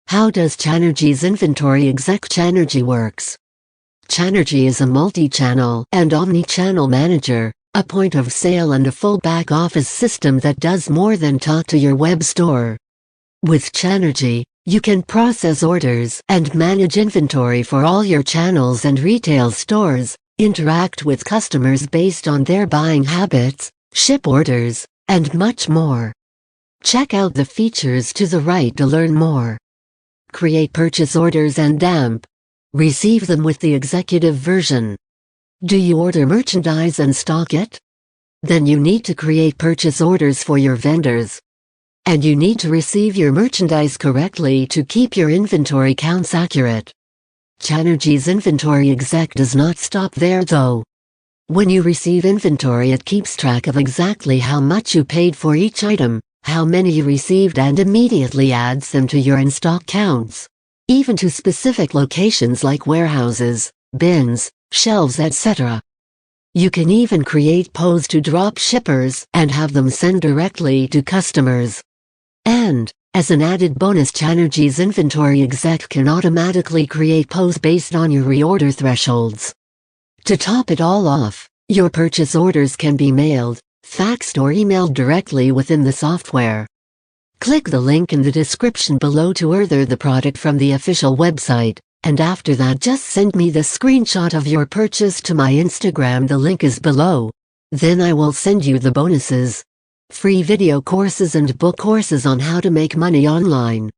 How does ChannergySE inventory exec? ChannergySE works. ChannergySE is a multi-channel and omni-channel manager, a point of sale and a full back-office system that does more than talk to your web store. With ChannergySE, you can process orders and manage inventory for all your channels and retail stores, interact with customers based on their buying habits, ship orders, and much more. Check out the features to the right to learn more. Create purchase orders and dump. Receive them with the executive version. Do you order merchandise and stock it? Then you need to create purchase orders for your vendors. And you need to receive your merchandise correctly to keep your inventory counts accurate. ChannergySE inventory exec does not stop there though. When you receive inventory, it keeps track of exactly how much you paid for each item, how many you received, and immediately adds them to your in-stock counts, even to specific locations like warehouses, bins, shelves, etc. You can even create POs to drop shippers and have them send directly to customers. And, as an added bonus, ChannergySE inventory exec can automatically create POs based on your reorder thresholds. To top it all off, your purchase orders can be mailed, faxed, or emailed directly within the software. Click the link in the description below to order the product from the official website, and after that just send me the screenshot of your purchase to my Instagram. The link is below. Then I will send you the bonuses. Free video courses and book courses on how to make money online.